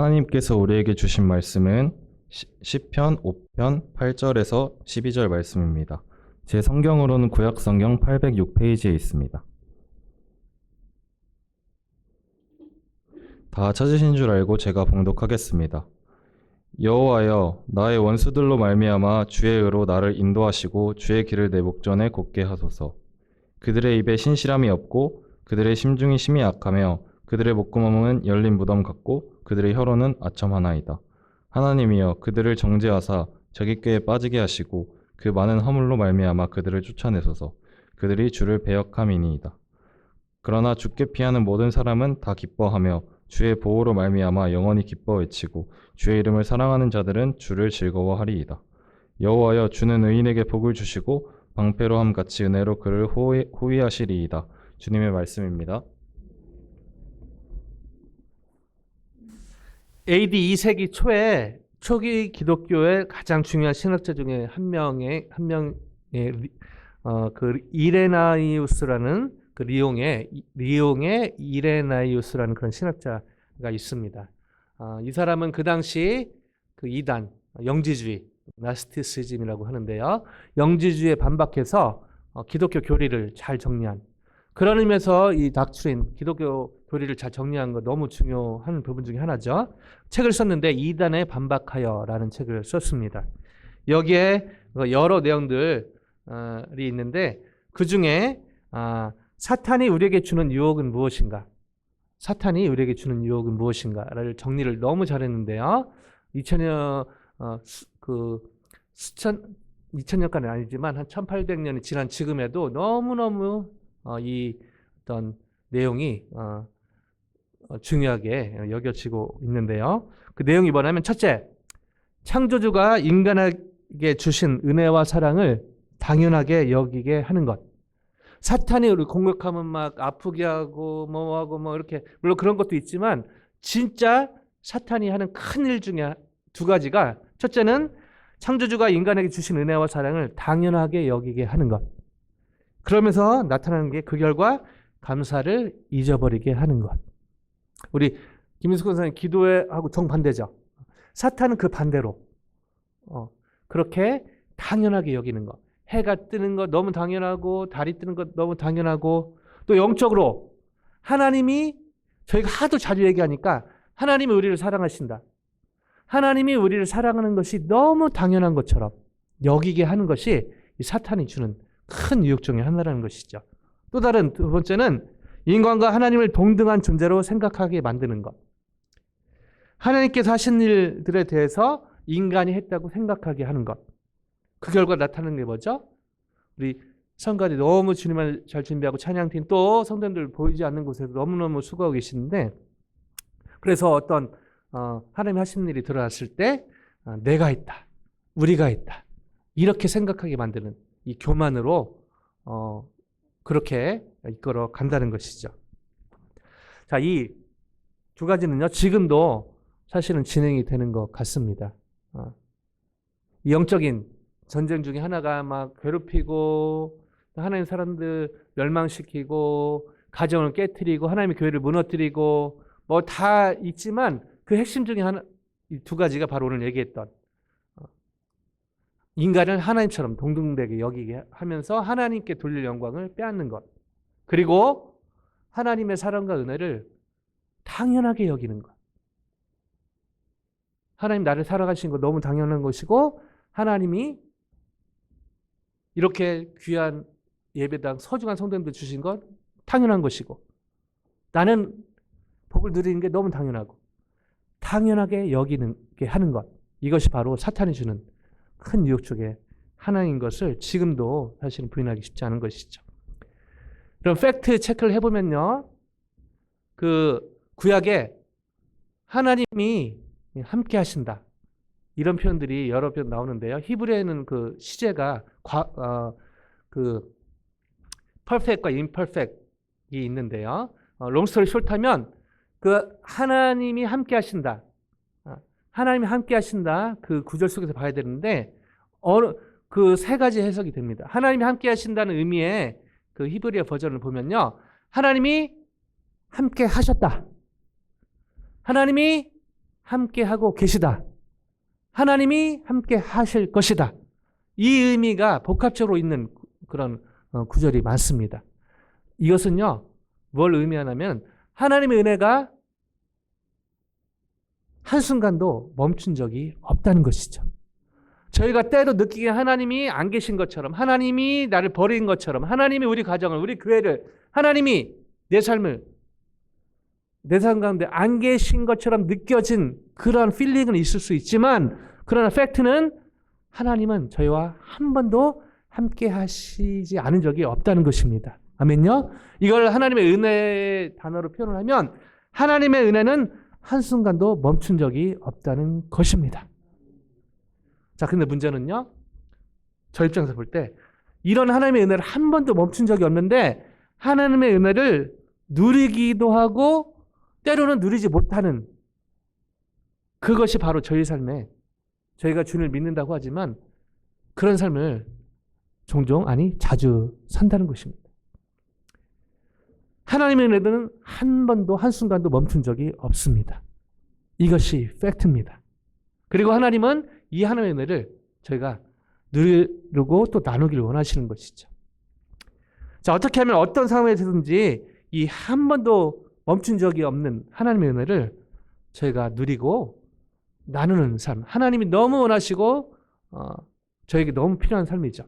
하나님께서 우리에게 주신 말씀은 시편 5편 8절에서 12절 말씀입니다. 제 성경으로는 구약성경 806페이지에 있습니다. 다 찾으신 줄 알고 제가 봉독하겠습니다. 여호와여, 나의 원수들로 말미암아 주의 의로 나를 인도하시고 주의 길을 내 목전에 곧게 하소서. 그들의 입에 신실함이 없고 그들의 심중이 심히 악하며 그들의 목구멍은 열린 무덤 같고 그들의 혀로는 아첨하나이다. 하나님이여, 그들을 정죄하사 자기 꾀에 빠지게 하시고 그 많은 허물로 말미암아 그들을 쫓아내소서. 그들이 주를 배역함이니이다. 그러나 주께 피하는 모든 사람은 다 기뻐하며 주의 보호로 말미암아 영원히 기뻐 외치고 주의 이름을 사랑하는 자들은 주를 즐거워하리이다. 여호와여, 주는 의인에게 복을 주시고 방패로 함같이 은혜로 그를 호위하시리이다. 주님의 말씀입니다. AD 2세기 초에 초기 기독교의 가장 중요한 신학자 중에 한 명의 그 이레나이우스라는 그 리옹의 이레나이우스라는 그런 신학자가 있습니다. 이 사람은 그 당시 그 이단 영지주의 나스티시즘이라고 하는데요. 영지주의에 반박해서 기독교 교리를 잘 정리한, 그런 의미에서 이 닥트린 기독교 교리를 잘 정리한 거 너무 중요한 부분 중에 하나죠. 책을 썼는데 이단에 반박하여라는 책을 썼습니다. 여기에 여러 내용들이 있는데 그 중에 사탄이 우리에게 주는 유혹은 무엇인가? 사탄이 우리에게 주는 유혹은 무엇인가를 정리를 너무 잘했는데요. 2000년까지는 아니지만 한 1800년이 지난 지금에도 너무너무 이 어떤 내용이 중요하게 여겨지고 있는데요. 그 내용이 뭐냐면, 첫째, 창조주가 인간에게 주신 은혜와 사랑을 당연하게 여기게 하는 것. 사탄이 우리 공격하면 막 아프게 하고 뭐하고 이렇게, 물론 그런 것도 있지만 진짜 사탄이 하는 큰 일 중에 두 가지가, 첫째는 창조주가 인간에게 주신 은혜와 사랑을 당연하게 여기게 하는 것. 그러면서 나타나는 게 그 결과 감사를 잊어버리게 하는 것. 우리 김인숙 선생님 기도하고 정반대죠. 사탄은 그 반대로 그렇게 당연하게 여기는 것. 해가 뜨는 것 너무 당연하고 달이 뜨는 것 너무 당연하고, 또 영적으로 하나님이, 저희가 하도 자주 얘기하니까 하나님이 우리를 사랑하신다. 하나님이 우리를 사랑하는 것이 너무 당연한 것처럼 여기게 하는 것이 이 사탄이 주는 큰 유혹 중에 하나라는 것이죠. 또 다른 두 번째는 인간과 하나님을 동등한 존재로 생각하게 만드는 것. 하나님께서 하신 일들에 대해서 인간이 했다고 생각하게 하는 것. 그 결과 나타나는 게 뭐죠? 우리 성가대 너무 주님을 잘 준비하고 찬양팀, 또 성도님들 보이지 않는 곳에서 너무너무 수고하고 계시는데, 그래서 어떤 하나님이 하신 일이 드러났을 때 내가 있다, 우리가 있다, 이렇게 생각하게 만드는 이 교만으로 그렇게 이끌어 간다는 것이죠. 자, 이 두 가지는요, 지금도 사실은 진행이 되는 것 같습니다. 이 영적인 전쟁 중에 하나가 막 괴롭히고 하나님 사람들 멸망시키고 가정을 깨트리고 하나님의 교회를 무너뜨리고 뭐 다 있지만, 그 핵심 중에 하나, 이 두 가지가 바로 오늘 얘기했던 인간을 하나님처럼 동등되게 여기게 하면서 하나님께 돌릴 영광을 빼앗는 것, 그리고 하나님의 사랑과 은혜를 당연하게 여기는 것. 하나님 나를 사랑하신 거 너무 당연한 것이고, 하나님이 이렇게 귀한 예배당 소중한 성도님들 주신 것 당연한 것이고, 나는 복을 누리는 게 너무 당연하고, 당연하게 여기는 게 하는 것, 이것이 바로 사탄이 주는 큰 유혹 중에 하나인 것을 지금도 사실은 부인하기 쉽지 않은 것이죠. 그럼 팩트 체크를 해보면요, 그 구약에 하나님이 함께 하신다, 이런 표현들이 여러 번 나오는데요. 히브리어에는 그 시제가 그 perfect과 imperfect이 있는데요. 롱스토리 숏하면 그 하나님이 함께 하신다, 하나님이 함께 하신다, 그 구절 속에서 봐야 되는데 그 세 가지 해석이 됩니다. 하나님이 함께 하신다는 의미의 그 히브리어 버전을 보면요, 하나님이 함께 하셨다, 하나님이 함께 하고 계시다. 하나님이 함께 하실 것이다. 이 의미가 복합적으로 있는 그런 구절이 많습니다. 이것은요, 뭘 의미하냐면 하나님의 은혜가 한순간도 멈춘 적이 없다는 것이죠. 저희가 때로 느끼기에 하나님이 안 계신 것처럼, 하나님이 나를 버린 것처럼, 하나님이 우리 가정을, 우리 교회를, 하나님이 내 삶을, 내 삶 가운데 안 계신 것처럼 느껴진 그런 필링은 있을 수 있지만, 그러나 팩트는 하나님은 저희와 한 번도 함께 하시지 않은 적이 없다는 것입니다. 아멘요? 이걸 하나님의 은혜의 단어로 표현을 하면 하나님의 은혜는 한순간도 멈춘 적이 없다는 것입니다. 자, 근데 문제는요, 저 입장에서 볼 때 이런 하나님의 은혜를 한 번도 멈춘 적이 없는데 하나님의 은혜를 누리기도 하고 때로는 누리지 못하는, 그것이 바로 저희 삶에, 저희가 주님을 믿는다고 하지만 그런 삶을 종종, 아니 자주 산다는 것입니다. 하나님의 은혜는 한 번도 한순간도 멈춘 적이 없습니다. 이것이 팩트입니다. 그리고 하나님은 이 하나님의 은혜를 저희가 누리고 또 나누기를 원하시는 것이죠. 자, 어떻게 하면 어떤 상황에서든지 이 한 번도 멈춘 적이 없는 하나님의 은혜를 저희가 누리고 나누는 삶, 하나님이 너무 원하시고 저에게 너무 필요한 삶이죠.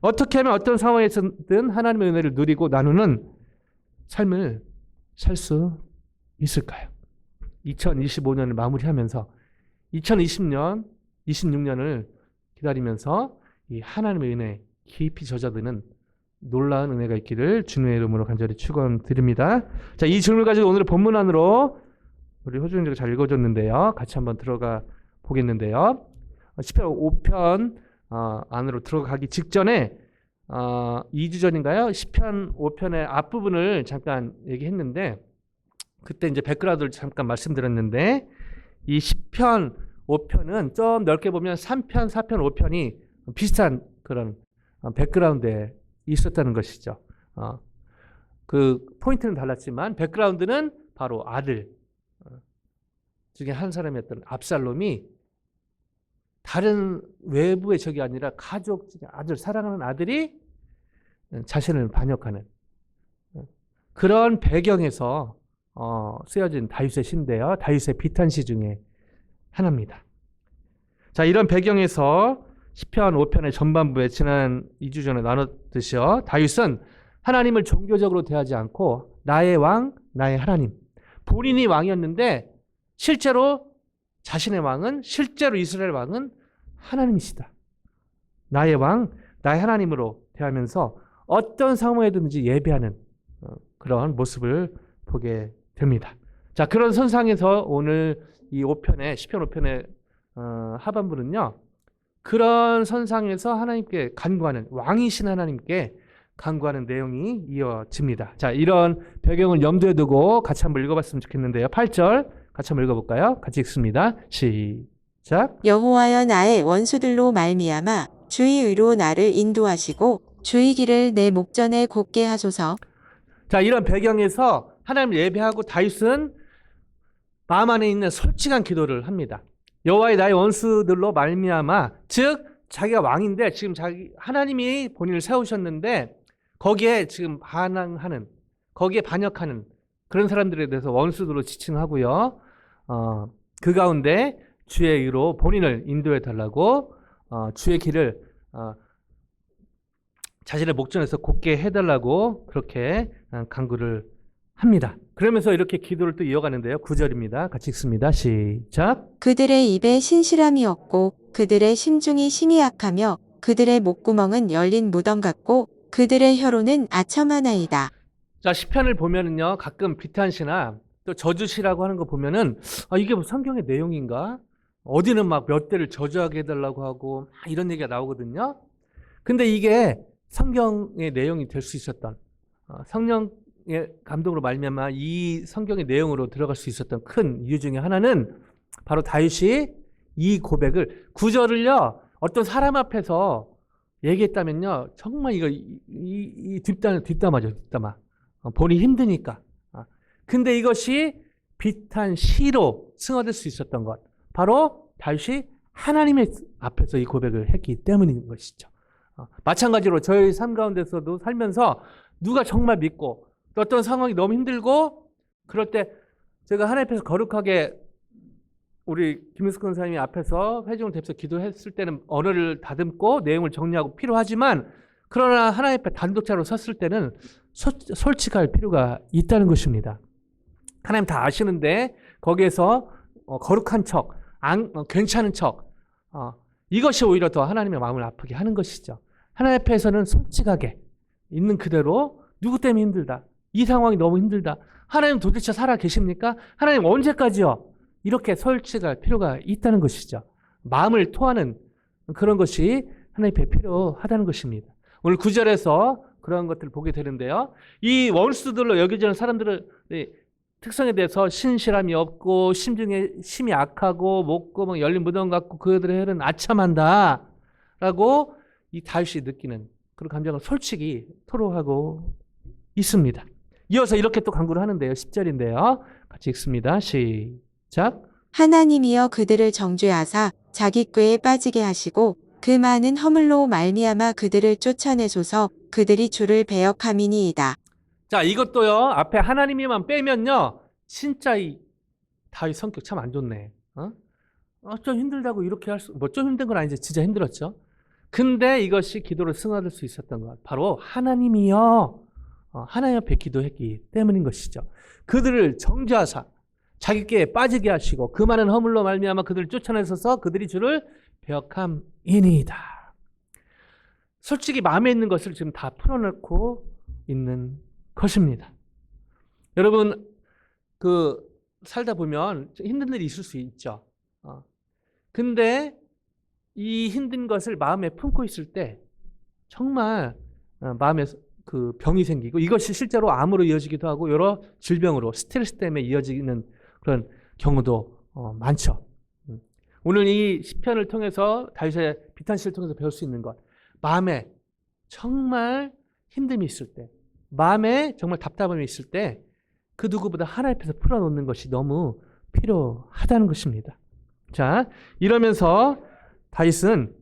어떻게 하면 어떤 상황에서든 하나님의 은혜를 누리고 나누는 삶을 살 수 있을까요? 2025년을 마무리하면서 2020년, 26년을 기다리면서 이 하나님의 은혜 깊이 젖어드는 놀라운 은혜가 있기를 주님의 이름으로 간절히 축원드립니다. 자, 이 질문을 가지고 오늘의 본문 안으로 우리 호준이가 잘 읽어줬는데요. 같이 한번 들어가 보겠는데요. 시편 5편 안으로 들어가기 직전에 2주 전인가요? 시편 5편의 앞부분을 잠깐 얘기했는데 그때 이제 백그라운드를 잠깐 말씀드렸는데 이 시편 5편은 좀 넓게 보면 3편, 4편, 5편이 비슷한 그런 백그라운드에 있었다는 것이죠. 그 포인트는 달랐지만 백그라운드는 바로 아들 중에 한 사람이었던 압살롬이 다른 외부의 적이 아니라 가족 중에 아들, 사랑하는 아들이 자신을 반역하는 그런 배경에서 쓰여진 다윗의 시인데요. 다윗의 비탄시 중에 하나입니다. 자, 이런 배경에서 시편 5편의 전반부에 지난 2주 전에 나눴듯이요. 다윗은 하나님을 종교적으로 대하지 않고 나의 왕, 나의 하나님. 본인이 왕이었는데 실제로 자신의 왕은, 실제로 이스라엘 왕은 하나님이시다. 나의 왕, 나의 하나님으로 대하면서 어떤 상황에든지 예배하는 그런 모습을 보게 됩니다. 자, 그런 선상에서 오늘 이 5편의, 시편 5편의 하반부는요. 그런 선상에서 하나님께 간구하는, 왕이신 하나님께 간구하는 내용이 이어집니다. 자, 이런 배경을 염두에 두고 같이 한번 읽어봤으면 좋겠는데요. 8절 같이 한번 읽어볼까요? 같이 읽습니다. 시작. 여호와여 나의 원수들로 말미암아 주의 의로 나를 인도하시고 주의 길을 내 목전에 곱게 하소서. 자, 이런 배경에서 하나님을 예배하고 다윗은 마음 안에 있는 솔직한 기도를 합니다. 여호와의 나의 원수들로 말미암아, 즉 자기가 왕인데 지금 자기 하나님이 본인을 세우셨는데 거기에 지금 반항하는, 거기에 반역하는 그런 사람들에 대해서 원수들로 지칭하고요. 그 가운데 주의 의로 본인을 인도해 달라고 주의 길을 자신의 목전에서 곧게 해달라고 그렇게 간구를 합니다. 그러면서 이렇게 기도를 또 이어가는데요. 9절입니다. 같이 읽습니다. 시작. 그들의 입에 신실함이 없고 그들의 심중이 심히 악하며 그들의 목구멍은 열린 무덤 같고 그들의 혀로는 아첨하나이다. 자, 시편을 보면은요, 가끔 비탄시나 또 저주시라고 하는 거 보면은 이게 뭐 성경의 내용인가? 어디는 막 몇 대를 저주하게 해달라고 하고 막 이런 얘기가 나오거든요. 근데 이게 성경의 내용이 될 수 있었던, 성령의 감동으로 말미암아 이 성경의 내용으로 들어갈 수 있었던 큰 이유 중에 하나는 바로 다윗이 이 고백을, 구절을요 어떤 사람 앞에서 얘기했다면요 정말 이거 이 뒷담화죠. 뒷담화. 본이 힘드니까. 근데 이것이 비탄 시로 승화될 수 있었던 것, 바로 다윗이 하나님의 앞에서 이 고백을 했기 때문인 것이죠. 마찬가지로 저희 삶 가운데서도 살면서 누가 정말 믿고 또 어떤 상황이 너무 힘들고 그럴 때 제가 하나님 앞에서 거룩하게 우리 김윤숙 권사님이 앞에서 회중을 대표해서 기도했을 때는 언어를 다듬고 내용을 정리하고 필요하지만, 그러나 하나님 앞에 단독자로 섰을 때는 솔직할 필요가 있다는 것입니다. 하나님 다 아시는데 거기에서 거룩한 척, 괜찮은 척, 이것이 오히려 더 하나님의 마음을 아프게 하는 것이죠. 하나님 앞에서는 솔직하게 있는 그대로, 누구 때문에 힘들다, 이 상황이 너무 힘들다, 하나님 도대체 살아 계십니까? 하나님 언제까지요? 이렇게 솔직할 필요가 있다는 것이죠. 마음을 토하는 그런 것이 하나님 앞에 필요하다는 것입니다. 오늘 9절에서 그런 것들을 보게 되는데요. 이 원수들로 여겨지는 사람들의 특성에 대해서 신실함이 없고 심이 악하고 목구멍 열린 무덤 같고 그들의 혈은 아참한다 라고 이 다윗이 느끼는 그런 감정을 솔직히 토로하고 있습니다. 이어서 이렇게 또 간구를 하는데요. 10절인데요. 같이 읽습니다. 시작. 하나님이여 그들을 정죄하사 자기 꾀에 빠지게 하시고 그 많은 허물로 말미암아 그들을 쫓아내소서. 그들이 주를 배역함이니이다. 자, 이것도요. 앞에 하나님이만 빼면요. 진짜 이 다윗 성격 참 안 좋네. 좀 힘들다고 이렇게 좀 힘든 건 아니지. 진짜 힘들었죠. 근데 이것이 기도를 승화될 수 있었던 것. 바로 하나님이여 하나님 앞에 기도했기 때문인 것이죠. 그들을 정죄하사 자기 꾀에 빠지게 하시고 그 많은 허물로 말미암아 그들을 쫓아내셔서 그들이 주를 배역함이니이다. 솔직히 마음에 있는 것을 지금 다 풀어놓고 있는 것입니다. 여러분, 살다 보면 힘든 일이 있을 수 있죠. 근데 이 힘든 것을 마음에 품고 있을 때 정말 마음에 병이 생기고 이것이 실제로 암으로 이어지기도 하고 여러 질병으로 스트레스 때문에 이어지는 그런 경우도 많죠. 오늘 이 시편을 통해서 다윗의 비탄시를 통해서 배울 수 있는 것, 마음에 정말 힘듦이 있을 때, 마음에 정말 답답함이 있을 때 그 누구보다 하나님 앞에서 풀어놓는 것이 너무 필요하다는 것입니다. 자, 이러면서 다윗은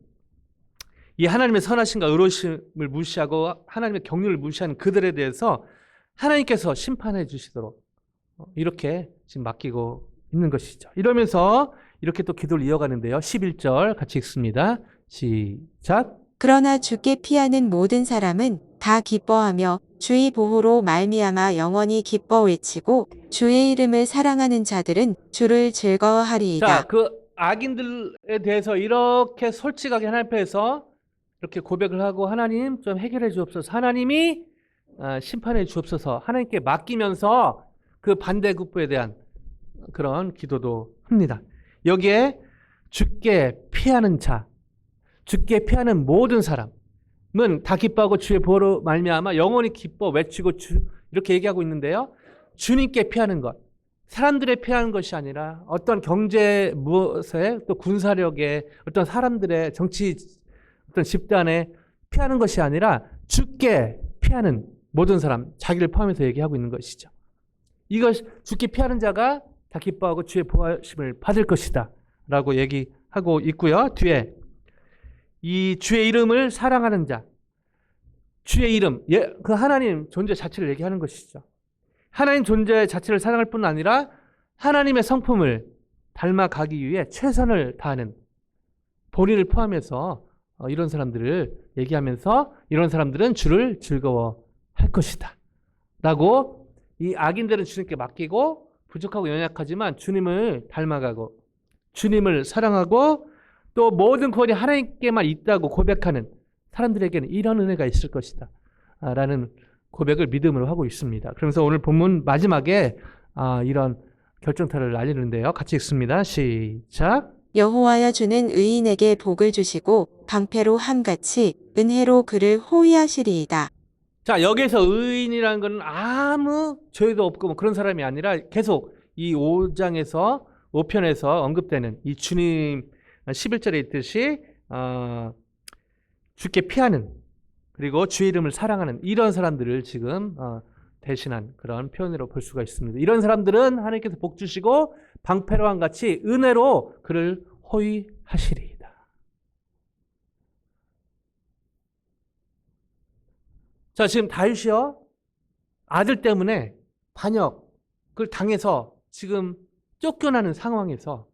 이 하나님의 선하심과 의로우심을 무시하고 하나님의 경륜을 무시하는 그들에 대해서 하나님께서 심판해 주시도록 이렇게 지금 맡기고 있는 것이죠. 이러면서 이렇게 또 기도를 이어가는데요. 11절 같이 읽습니다. 시작. 그러나 주께 피하는 모든 사람은 다 기뻐하며 주의 보호로 말미암아 영원히 기뻐 외치고 주의 이름을 사랑하는 자들은 주를 즐거워하리이다. 자, 그 악인들에 대해서 이렇게 솔직하게 하나님 앞에서 이렇게 고백을 하고 하나님 좀 해결해 주옵소서, 하나님이 심판해 주옵소서 하나님께 맡기면서 그 반대급부에 대한 그런 기도도 합니다. 여기에 주께 피하는 자, 주께 피하는 모든 사람은 다 기뻐하고 주의 보호로 말미암아 영원히 기뻐 외치고 이렇게 얘기하고 있는데요. 주님께 피하는 것, 사람들의 피하는 것이 아니라 어떤 경제 무엇에 또 군사력에 어떤 사람들의 정치 어떤 집단에 피하는 것이 아니라 주께 피하는 모든 사람, 자기를 포함해서 얘기하고 있는 것이죠. 이것 주께 피하는 자가 다 기뻐하고 주의 보호하심을 받을 것이다 라고 얘기하고 있고요. 뒤에 이 주의 이름을 사랑하는 자, 주의 이름, 그 하나님 존재 자체를 얘기하는 것이죠. 하나님 존재 자체를 사랑할 뿐 아니라 하나님의 성품을 닮아가기 위해 최선을 다하는 본인을 포함해서 이런 사람들을 얘기하면서 이런 사람들은 주를 즐거워할 것이다 라고, 이 악인들은 주님께 맡기고 부족하고 연약하지만 주님을 닮아가고 주님을 사랑하고 또 모든 구원이 하나님께만 있다고 고백하는 사람들에게는 이런 은혜가 있을 것이다 라는 고백을 믿음으로 하고 있습니다. 그러면서 오늘 본문 마지막에 이런 결정타를 알리는데요. 같이 읽습니다. 시작. 여호와여 주는 의인에게 복을 주시고 방패로 함같이 은혜로 그를 호위하시리이다. 자, 여기서 의인이라는 것은 아무 죄도 없고 뭐 그런 사람이 아니라 계속 이 5장에서 5편에서 언급되는 이 주님 11절에 있듯이 주께 피하는, 그리고 주의 이름을 사랑하는 이런 사람들을 지금 대신한 그런 표현으로 볼 수가 있습니다. 이런 사람들은 하나님께서 복 주시고 방패로와 같이 은혜로 그를 호위하시리이다. 자, 지금 다윗이요, 아들 때문에 반역을 당해서 지금 쫓겨나는 상황에서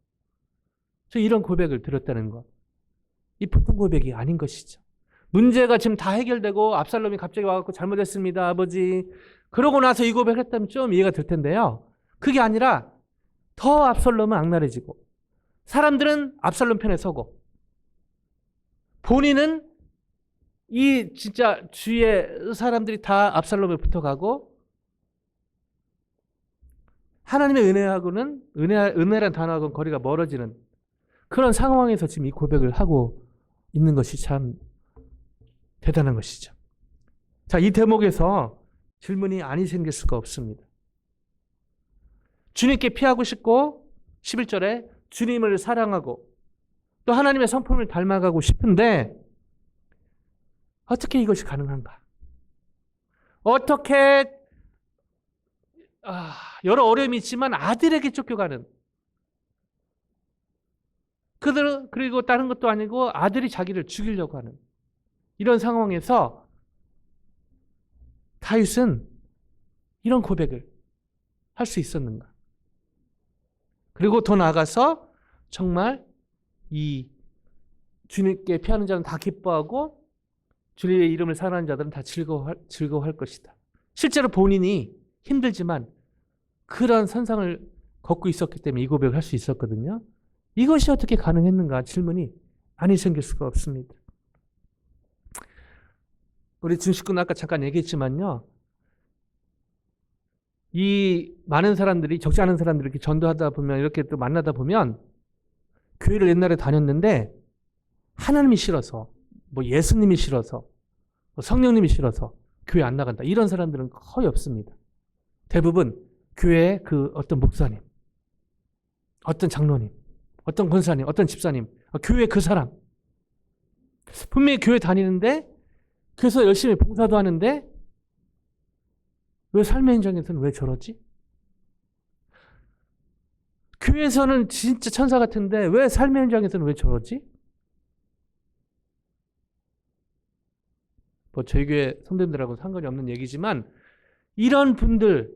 저 이런 고백을 드렸다는 것. 이 보통 고백이 아닌 것이죠. 문제가 지금 다 해결되고 압살롬이 갑자기 와갖고 잘못했습니다, 아버지. 그러고 나서 이 고백을 했다면 좀 이해가 될 텐데요. 그게 아니라 더 압살롬은 악랄해지고 사람들은 압살롬 편에 서고 본인은 이 진짜 주위의 사람들이 다 압살롬에 붙어가고 하나님의 은혜하고는 은혜란 단어하고는 거리가 멀어지는 그런 상황에서 지금 이 고백을 하고 있는 것이 참 대단한 것이죠. 자, 이 대목에서 질문이 아니 생길 수가 없습니다. 주님께 피하고 싶고 11절에 주님을 사랑하고 또 하나님의 성품을 닮아가고 싶은데 어떻게 이것이 가능한가? 어떻게 여러 어려움이 있지만 아들에게 쫓겨가는 그리고 다른 것도 아니고 아들이 자기를 죽이려고 하는 이런 상황에서 다윗은 이런 고백을 할 수 있었는가? 그리고 더 나아가서 정말 이 주님께 피하는 자는 다 기뻐하고 주님의 이름을 사랑하는 자들은 다 즐거워할 것이다. 실제로 본인이 힘들지만 그런 선상을 걷고 있었기 때문에 이 고백을 할 수 있었거든요. 이것이 어떻게 가능했는가 질문이 아니 생길 수가 없습니다. 우리 준식군 아까 잠깐 얘기했지만요. 이 많은 사람들이 적지 않은 사람들이 이렇게 전도하다 보면 이렇게 또 만나다 보면 교회를 옛날에 다녔는데 하나님이 싫어서 뭐 예수님이 싫어서 뭐 성령님이 싫어서 교회 안 나간다. 이런 사람들은 거의 없습니다. 대부분 교회의 그 어떤 목사님, 어떤 장로님, 어떤 권사님, 어떤 집사님, 교회 그 사람 분명히 교회 다니는데 그래서 열심히 봉사도 하는데 왜 삶의 현장에서는 왜 저러지? 교회에서는 진짜 천사 같은데 왜 삶의 현장에서는 왜 저러지? 뭐 저희 교회 선배님들하고는 상관이 없는 얘기지만 이런 분들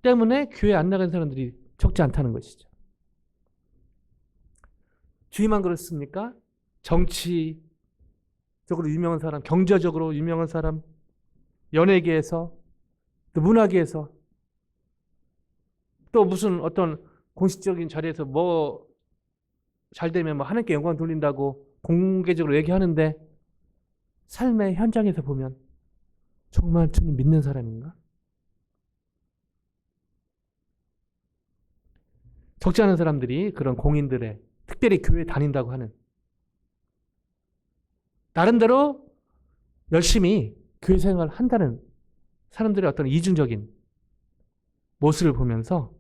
때문에 교회 안 나간 사람들이 적지 않다는 것이죠. 주위만 그렇습니까? 정치적으로 유명한 사람, 경제적으로 유명한 사람, 연예계에서 또 문화계에서 또 무슨 어떤 공식적인 자리에서 뭐 잘 되면 뭐 하나님께 영광 돌린다고 공개적으로 얘기하는데 삶의 현장에서 보면 정말 주님 믿는 사람인가? 적지 않은 사람들이 그런 공인들의 특별히 교회 다닌다고 하는 나름대로 열심히 교회 생활을 한다는 사람들의 어떤 이중적인 모습을 보면서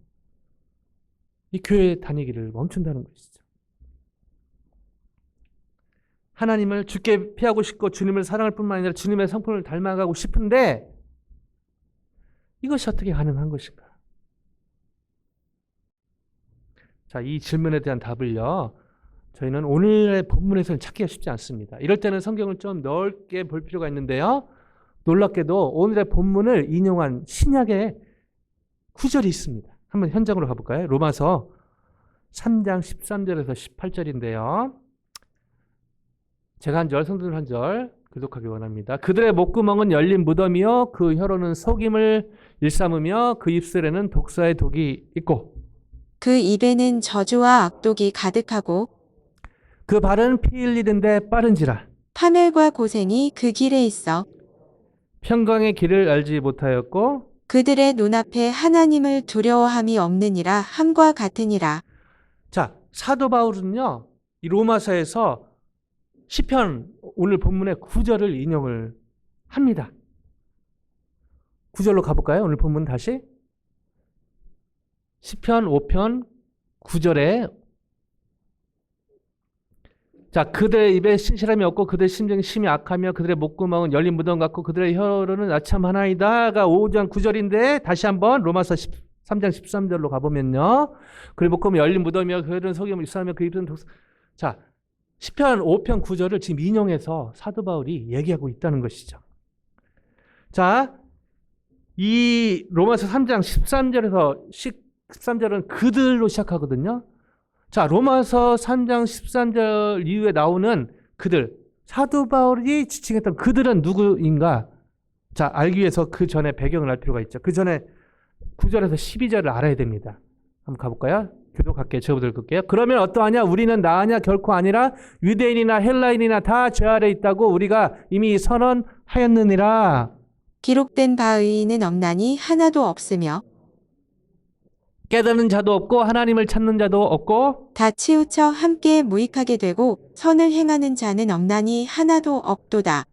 이 교회 다니기를 멈춘다는 것이죠. 하나님을 주께 피하고 싶고 주님을 사랑할 뿐만 아니라 주님의 성품을 닮아가고 싶은데 이것이 어떻게 가능한 것인가? 자, 이 질문에 대한 답을요. 저희는 오늘의 본문에서는 찾기가 쉽지 않습니다. 이럴 때는 성경을 좀 넓게 볼 필요가 있는데요. 놀랍게도 오늘의 본문을 인용한 신약의 구절이 있습니다. 한번 현장으로 가볼까요? 로마서 3장 13절에서 18절인데요. 제가 한 절, 성도들 한 절 교독하기 원합니다. 그들의 목구멍은 열린 무덤이요 그 혀로는 속임을 일삼으며 그 입술에는 독사의 독이 있고 그 입에는 저주와 악독이 가득하고 그 발은 피 흘리는데 빠른지라 파멸과 고생이 그 길에 있어 평강의 길을 알지 못하였고 그들의 눈앞에 하나님을 두려워함이 없느니라 함과 같으니라. 자, 사도 바울은요. 이 로마서에서 시편 오늘 본문의 9절을 인용을 합니다. 9절로 가볼까요? 오늘 본문 다시. 시편 5편 9절에 자, 그들의 입에 신실함이 없고 그들의 심정이 심히 악하며 그들의 목구멍은 열린 무덤 같고 그들의 혀로는 아참하나이다가 5장 9절인데 다시 한번 로마서 3장 13절로 가보면요. 그리고 그 열린 무덤이여 그들은 속임을 입사하며 그 입은 독. 자, 시편 5편 9절을 지금 인용해서 사도 바울이 얘기하고 있다는 것이죠. 자, 이 로마서 3장 13절에서 13절은 그들로 시작하거든요. 자, 로마서 3장 13절 이후에 나오는 그들, 사도 바울이 지칭했던 그들은 누구인가? 자, 알기 위해서 그 전에 배경을 알 필요가 있죠. 그 전에 9절에서 12절을 알아야 됩니다. 한번 가볼까요? 교독할게요. 저부터 읽을게요. 그러면 어떠하냐? 우리는 나하냐? 결코 아니라 유대인이나 헬라인이나 다 죄 아래 있다고 우리가 이미 선언하였느니라. 기록된 바 의인은 없나니 하나도 없으며 깨닫는 자도 없고 하나님을 찾는 자도 없고 다 치우쳐 함께 무익하게 되고 선을 행하는 자는 없나니 하나도 없도다.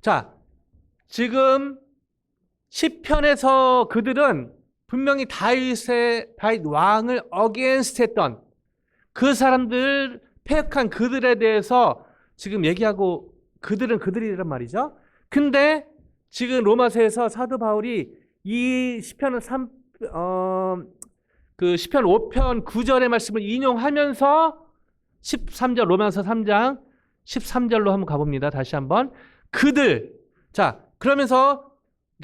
자, 지금 시편에서 그들은 분명히 다윗 왕을 어게인스트 했던 그 사람들, 패역한 그들에 대해서 지금 얘기하고 그들은 그들이란 말이죠. 근데 지금 로마서에서 사도 바울이 이 시편은 그 시편 5편 9절의 말씀을 인용하면서 13절 로마서 3장 13절로 한번 가봅니다. 다시 한번. 그들. 자, 그러면서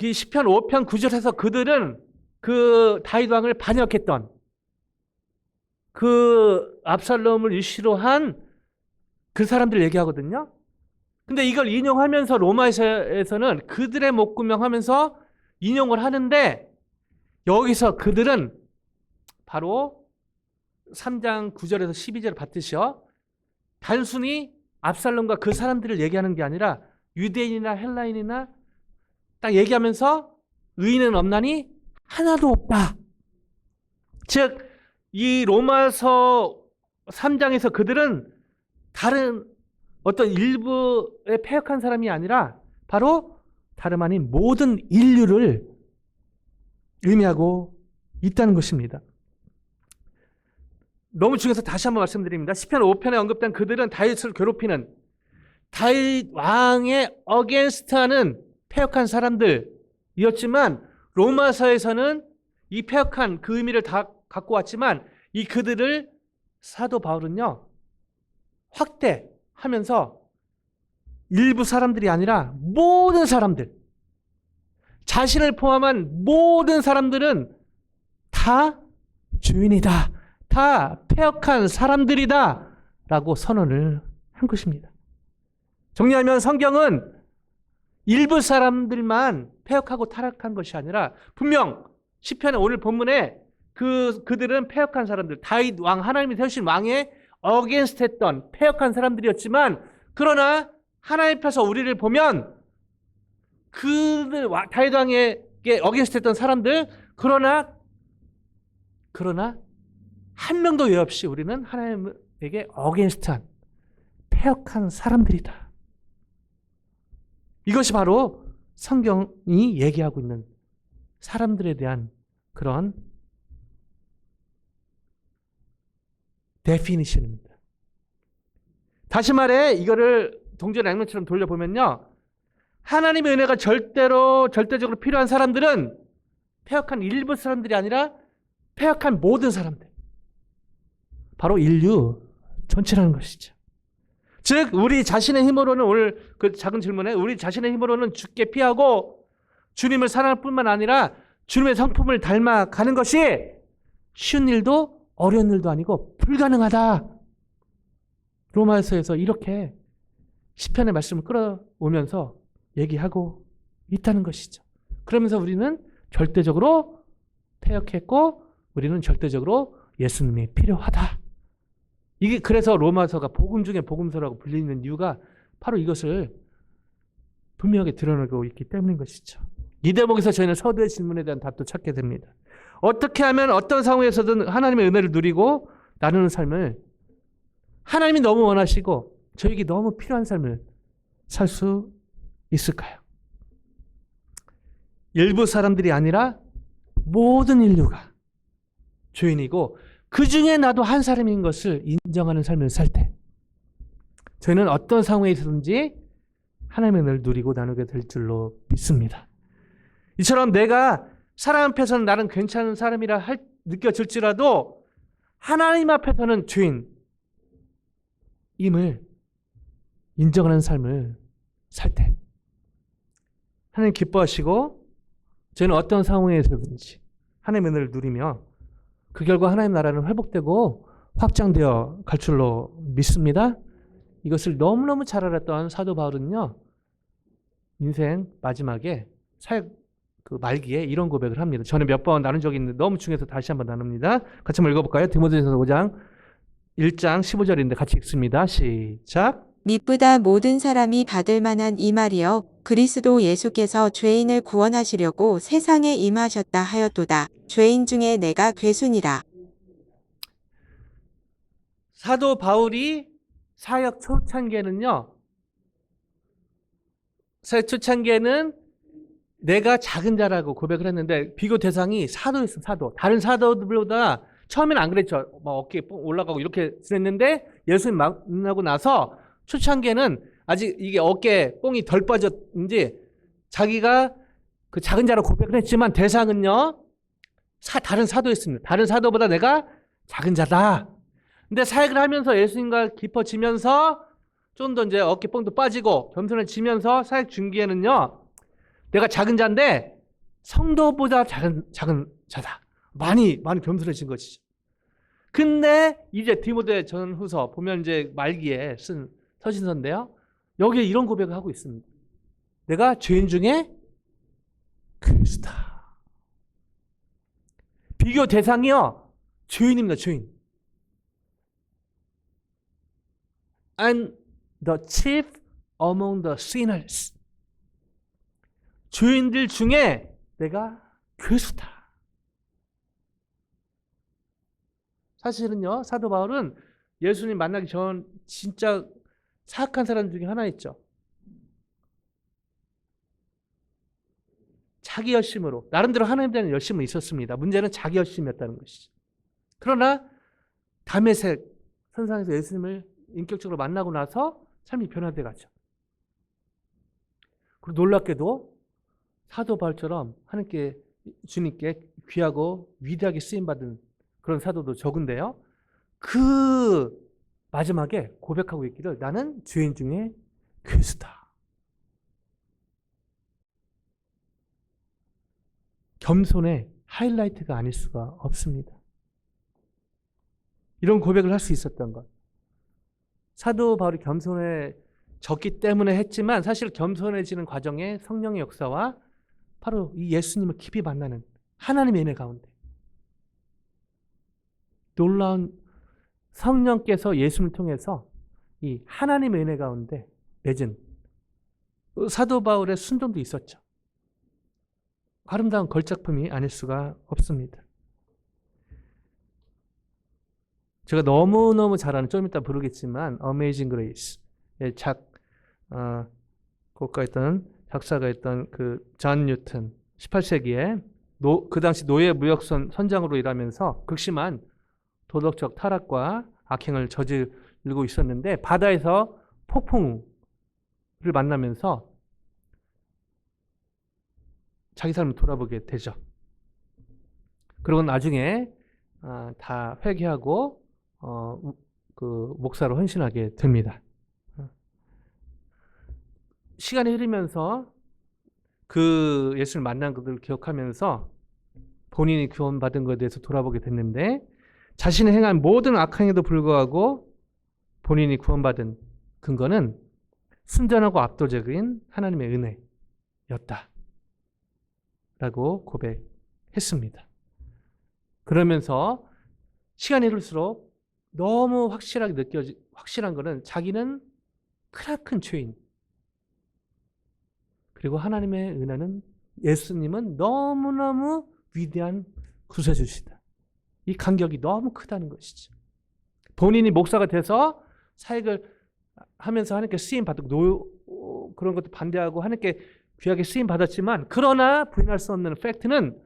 이 시편 5편 9절에서 그들은 그 다윗 왕을 반역했던 그 압살롬을 이슈로 한 그 사람들 얘기하거든요. 근데 이걸 인용하면서 로마서에서는 그들의 목구명 하면서 인용을 하는데 여기서 그들은 바로 3장 9절에서 12절을 받듯이요. 단순히 압살롬과 그 사람들을 얘기하는 게 아니라 유대인이나 헬라인이나 딱 얘기하면서 의인은 없나니 하나도 없다. 즉, 이 로마서 3장에서 그들은 다른 어떤 일부의 패역한 사람이 아니라 바로 다름 아닌 모든 인류를 의미하고 있다는 것입니다. 너무 중요해서 다시 한번 말씀드립니다. 시편 5편에 언급된 그들은 다윗을 괴롭히는 다윗 왕의 어게인스트하는 패역한 사람들이었지만 로마서에서는 이 패역한 그 의미를 다 갖고 왔지만 이 그들을 사도 바울은요 확대하면서 일부 사람들이 아니라 모든 사람들, 자신을 포함한 모든 사람들은 다 주인이다, 다 패역한 사람들이다 라고 선언을 한 것입니다. 정리하면 성경은 일부 사람들만 패역하고 타락한 것이 아니라 분명 시편의 오늘 본문에 그들은 패역한 사람들, 다윗 왕, 하나님이 세우신 왕의 어게인스트 했던 패역한 사람들이었지만 그러나 하나님 앞에서 우리를 보면 그들 다윗 왕에게 어게인스트 했던 사람들 그러나 한 명도 예 없이 우리는 하나님에게 어게인스트한 패역한 사람들이다. 이것이 바로 성경이 얘기하고 있는 사람들에 대한 그런 데피니션입니다. 다시 말해 이거를 동전 액면처럼 돌려보면요. 하나님의 은혜가 절대적으로 필요한 사람들은 패역한 일부 사람들이 아니라 패역한 모든 사람들. 바로 인류 전체라는 것이죠. 즉 우리 자신의 힘으로는 오늘 그 작은 질문에 우리 자신의 힘으로는 죽게 피하고 주님을 사랑할 뿐만 아니라 주님의 성품을 닮아가는 것이 쉬운 일도 어려운 일도 아니고 불가능하다. 로마서에서 이렇게 시편의 말씀을 끌어오면서 얘기하고 있다는 것이죠. 그러면서 우리는 절대적으로 패역했고 우리는 절대적으로 예수님이 필요하다. 이게 그래서 로마서가 복음 중에 복음서라고 불리는 이유가 바로 이것을 분명하게 드러내고 있기 때문인 것이죠. 이 대목에서 저희는 서두의 질문에 대한 답도 찾게 됩니다. 어떻게 하면 어떤 상황에서든 하나님의 은혜를 누리고 나누는 삶을 하나님이 너무 원하시고 저에게 너무 필요한 삶을 살 수 있을까요? 일부 사람들이 아니라 모든 인류가 주인이고 그 중에 나도 한 사람인 것을 인정하는 삶을 살 때 저희는 어떤 상황에 있든지 하나님의 은혜를 누리고 나누게 될 줄로 믿습니다. 이처럼 내가 사람 앞에서는 나는 괜찮은 사람이라 느껴질지라도 하나님 앞에서는 죄인임을 인정하는 삶을 살 때 하나님 기뻐하시고 저희는 어떤 상황에서든지 하나님의 은혜를 누리며 그 결과 하나님 나라는 회복되고 확장되어 갈 줄로 믿습니다. 이것을 너무너무 잘 알았던 사도 바울은요, 인생 마지막에 사역 그 말기에 이런 고백을 합니다. 저는 몇 번 나눈 적이 있는데 너무 중요해서 다시 한번 나눕니다. 같이 한번 읽어볼까요? 디모데전서 5장 1장 15절인데 같이 읽습니다. 시작. 미쁘다 모든 사람이 받을 만한 이 말이여 그리스도 예수께서 죄인을 구원하시려고 세상에 임하셨다 하였도다. 죄인 중에 내가 괴순이라. 사도 바울이 사역 초창기에는요, 사역 초창기에는 내가 작은 자라고 고백을 했는데 비교 대상이 사도였어요. 사도. 다른 사도들보다 처음에는 안 그랬죠. 막 어깨에 뽕 올라가고 이렇게 지냈는데 예수님 만나고 나서 초창기에는 아직 이게 어깨에 뽕이 덜 빠졌는지 자기가 그 작은 자라고 고백을 했지만 대상은요, 다른 사도였습니다. 다른 사도보다 내가 작은 자다. 근데 사역을 하면서 예수님과 깊어지면서 좀 더 이제 어깨 뽕도 빠지고 겸손해지면서 사역 중기에는요, 내가 작은 자인데 성도보다 작은 자다. 많이 겸손해진 것이죠. 근데 이제 디모데 전후서 보면 이제 말기에 쓴 서신서인데요, 여기에 이런 고백을 하고 있습니다. 내가 죄인 중에 괴수다. 비교 대상이요, 죄인입니다. 죄인. And the chief among the sinners. 죄인들 중에 내가 괴수다. 사실은요, 사도 바울은 예수님 만나기 전 진짜 사악한 사람 중에 하나였죠. 자기 열심으로, 나름대로 하나님에 대한 열심은 있었습니다. 문제는 자기 열심이었다는 것이죠. 그러나 다메섹 선상에서 예수님을 인격적으로 만나고 나서 삶이 변화돼 가죠. 그리고 놀랍게도 사도 바울처럼 하나님께, 주님께 귀하고 위대하게 쓰임받은 그런 사도도 적은데요, 그 마지막에 고백하고 있기를 나는 죄인 중에 괴수다. 겸손의 하이라이트가 아닐 수가 없습니다. 이런 고백을 할 수 있었던 것, 사도 바울이 겸손해졌기 때문에 했지만 사실 겸손해지는 과정에 성령의 역사와 바로 이 예수님을 깊이 만나는 하나님의 은혜 가운데 놀라운 성령께서 예수님을 통해서 이 하나님의 은혜 가운데 맺은 사도 바울의 순종도 있었죠. 아름다운 걸작품이 아닐 수가 없습니다. 제가 너무너무 잘 아는, 좀 이따 부르겠지만 Amazing Grace의 고가했던 작사가 했던 그 존 뉴턴, 18세기에 그 당시 노예 무역선 선장으로 일하면서 극심한 도덕적 타락과 악행을 저지르고 있었는데 바다에서 폭풍을 만나면서 자기 삶을 돌아보게 되죠. 그리고 나중에 다 회개하고 그 목사로 헌신하게 됩니다. 시간이 흐르면서 그 예수를 만난 것들을 기억하면서 본인이 구원받은 것에 대해서 돌아보게 됐는데 자신이 행한 모든 악행에도 불구하고 본인이 구원받은 근거는 순전하고 압도적인 하나님의 은혜였다 라고 고백했습니다. 그러면서 시간이 흐를수록 너무 확실한 거는 자기는 크나큰 죄인, 그리고 하나님의 은혜는, 예수님은 너무너무 위대한 구세주시다. 이 간격이 너무 크다는 것이죠. 본인이 목사가 돼서 사역을 하면서 하나님께 쓰임 받고 그런 것도 반대하고 하나님께 귀하게 쓰임 받았지만, 그러나 부인할 수 없는 팩트는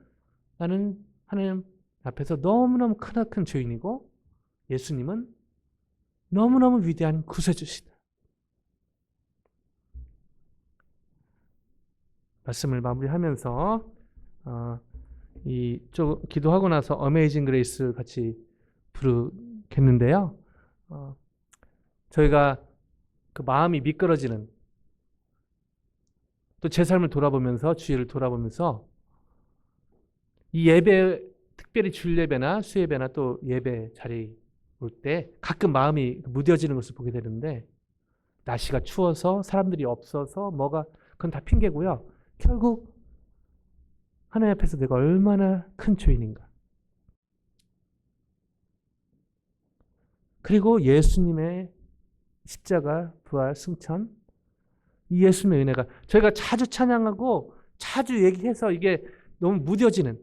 나는 하나님 앞에서 너무너무 크나큰 죄인이고 예수님은 너무너무 위대한 구세주시다. 말씀을 마무리하면서 좀 기도하고 나서 어메이징 그레이스 같이 부르겠는데요. 저희가 그 마음이 미끄러지는, 또 제 삶을 돌아보면서, 주의를 돌아보면서 이 예배, 특별히 주일 예배나 수예배나 또 예배 자리 올 때 가끔 마음이 무뎌지는 것을 보게 되는데, 날씨가 추워서 사람들이 없어서 뭐가, 그건 다 핑계고요. 결국 하나님 앞에서 내가 얼마나 큰 죄인인가. 그리고 예수님의 십자가, 부활, 승천, 이 예수님의 은혜가 저희가 자주 찬양하고 자주 얘기해서 이게 너무 무뎌지는,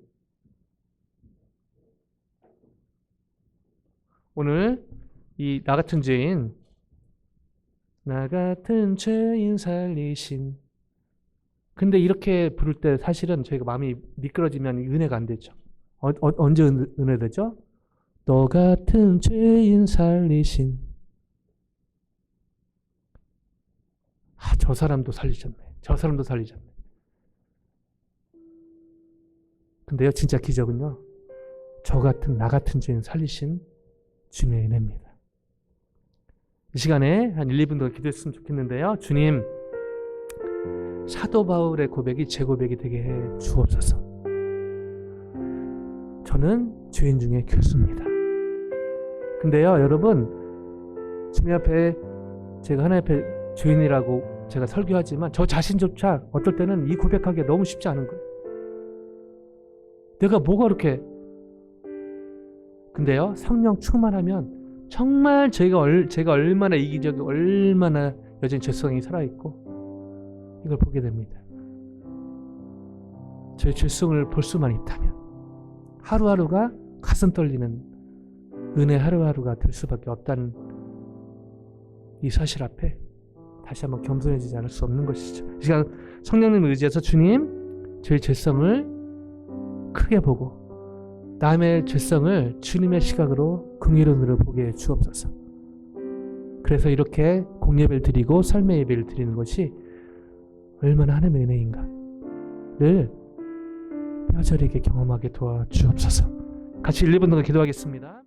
오늘 이 나 같은 죄인, 나 같은 죄인 살리신, 근데 이렇게 부를 때 사실은 저희가 마음이 미끄러지면 은혜가 안 되죠. 언제 은혜 되죠? 너 같은 죄인 살리신, 저 사람도 살리셨네, 저 사람도 살리셨네. 근데요, 진짜 기적은요, 나 같은 죄인 살리신 주님의 은혜입니다. 이 시간에 한 1, 2분 더 기도했으면 좋겠는데요. 주님, 사도 바울의 고백이 제 고백이 되게 해 주옵소서. 저는 죄인 중에 교수입니다. 근데요, 여러분, 주님 앞에, 제가 하나님 앞에 죄인이라고 제가 설교하지만 저 자신조차 어떨 때는 이 고백하기가 너무 쉽지 않은 거예요. 내가 뭐가 그렇게. 근데요, 성령 충만하면 정말 제가 얼마나 이기적이고 얼마나 여전히 죄성이 살아있고 이걸 보게 됩니다. 저의 죄성을 볼 수만 있다면 하루하루가 가슴 떨리는 은혜 하루하루가 될 수밖에 없다는 이 사실 앞에 다시 한번 겸손해지지 않을 수 없는 것이죠. 이 시간 성령님을 의지해서 주님, 저의 죄성을 크게 보고 남의 죄성을 주님의 시각으로 긍휼의 눈으로 보게 해 주옵소서. 그래서 이렇게 공예배를 드리고 삶의 예배를 드리는 것이 얼마나 하나님의 은혜인가를 뼈저리게 경험하게 도와주옵소서. 같이 1, 2분 더 기도하겠습니다.